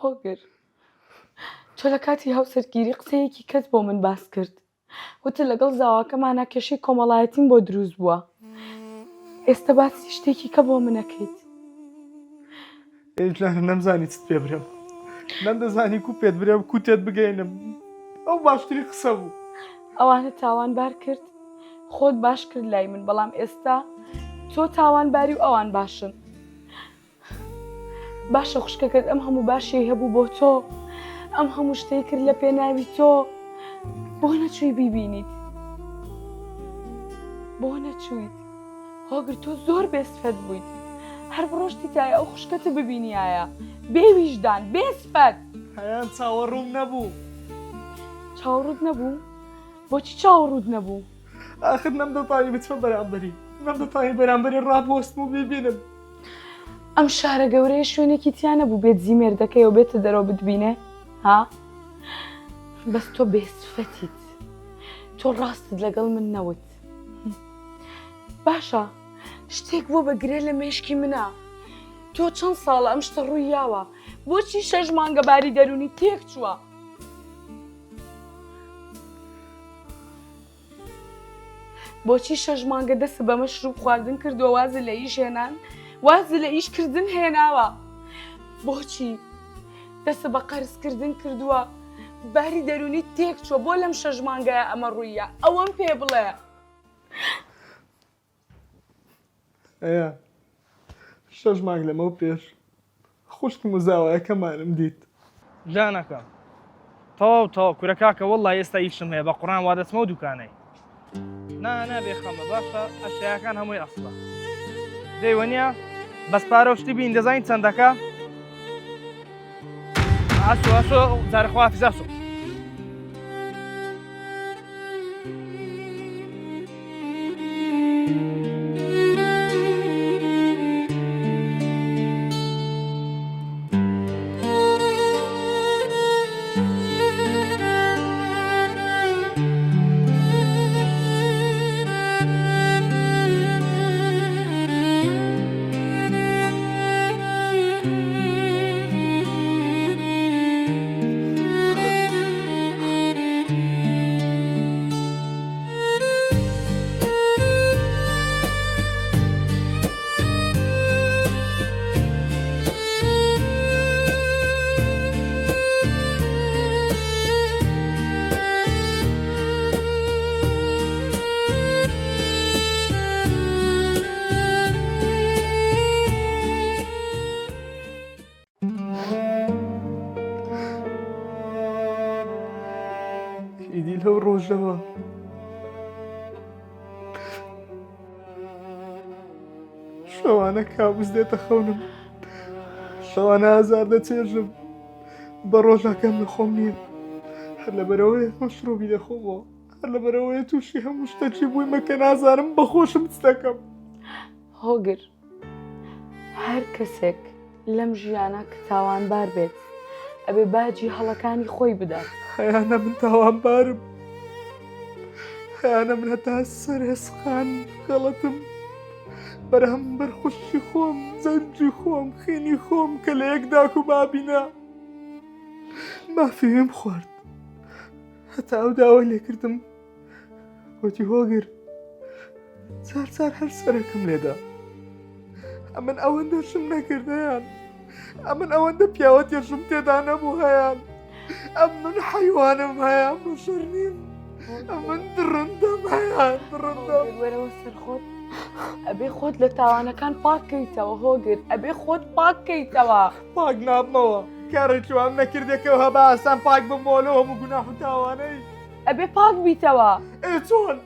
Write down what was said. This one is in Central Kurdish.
هۆگر تۆ لە کاتی هاوسەرگیری قسەیەکی کەس بۆ من باس کرد وتە لەگەڵ زاواکەمانە کێشەی کۆمەڵایەتیم بۆ دروست بووە ئێستا باسی شتێکی کە بۆ منەکەیت ئێجلانە نەمزانی چت پێ برێم نەمدەزانی کو پێت برێ و کوتێت بگەینم ئەو باشتری قسە بوو ئەوانە تاوانبار کرد خۆت باش کرد لای من بەڵام ئێستا تۆ تاوانباری و ئەوان باشن باشە خوشکەکەت ئەم هەموو باشی هەبوو بۆ تۆ ئەم هەموو شتەی کرد لە پێناوی تۆ بۆ نەچووی بیبینیت بۆ نەچوویت هۆگر تۆ زۆر بێسفەت بوویت هەر بڕۆشتی تایە ئەو خوشکەتە ببینیایە بێ ویژدان بێسفەت هەیان چاوەڕووم نەبوو چاوەڕوود نەبوو بۆچی چاوەڕوود نەبوو ئاخر نەمدەتانی بچمە بەرامبەری نەمدەتانی بەرامبەری ڕابوەستم و بیبینم ئەم شارە گەورەیە شوێنێکی تیانە بوو بێت زیمێردەکەی و بێتە دەرەوە بتبینێ ها بەس تۆ بێسفەتیت تۆ ڕاستت لەگەڵ من نەوت باشە شتێک بۆ بەگرێ لە مێشکی منە تۆ چەند ساڵە ئەم شتە ڕووی یاوە بۆچی 6 مانگە باری دەرونی تێک چووە بۆچی 6 مانگە دەست بە مەشروب خواردن کردووە وازە لە ئیش هێنان وازە لە ئیشکردن هێناوە بۆچی دەست بە قەرزکردن کردووە باری دەرونی تێک چووە بۆ لەم 6 مانگەیە ئەمە ڕوویە ئەوەم پێ بڵێ ئەیە 6 مانگ لەمە پێش خوشکم و زاوایەکەمانم دیت جانەکە تەواو کورەکاکە وەڵڵای ئێستا ئیشم هەیە بە قوڕان وا دەچمە و دوکانەی نابێ خەمە باشە ئەشیاکان هەمووی ئەسڵە دەیوەنیە بەس پارە و شتی بین دەزانین چەندەکە ئاسۆ جارەخوافی زاسۆ ئیدی لەو ڕۆژەوە شەوانە کابوس دێتە خەونم شەوانە ئازار دەچێژم بە ڕۆژەکەم لە خۆم نییە هەر لەبەرەوەی مەشروبی دەخۆمەوە هەر لەبەرەوەی تووشی هەموو شتەکی بوویمە کە نازانم بەخۆشم چ دەکەم هۆگر هەر کەسێک لەم ژیانە کە تاوانبار بێت ئەبێ باجی هەڵەکانی خۆی بدات هەیانە من تاوانبارم هەیانە من هەتا سەرێسخان غەڵەتم بەرامبەر خوشی خۆم زەنجی خۆم خینی خۆم کە لە یەکداک و بابینە مافیویم خوارد هەتا ئەو داوای لێکردم وەتی هۆگر چار هەر سەرەکەم لێدا ئەمن ئەوەندە شم نەکردەیان ئەمن ئەوەندە پیاوە تێشم تێدا نەبوو هەیان ئەم من حیوانم هەیە بەشەر نیم ئەمن درڕندەم هەیان درڕندەم وەرەوە سەرخۆت ئەبێ خۆت لە تاوانەکان پاکەیتەوە هۆگر ئەبێ خۆت پاکەیتەوە پاک نابمەوە کارێکی وام نەکردێکەوە هەبا ئاسان پاک بمەوە لەوە هەموو گوناح و تاوانەی ئەبێ پاک بیتەوە ئێ چۆن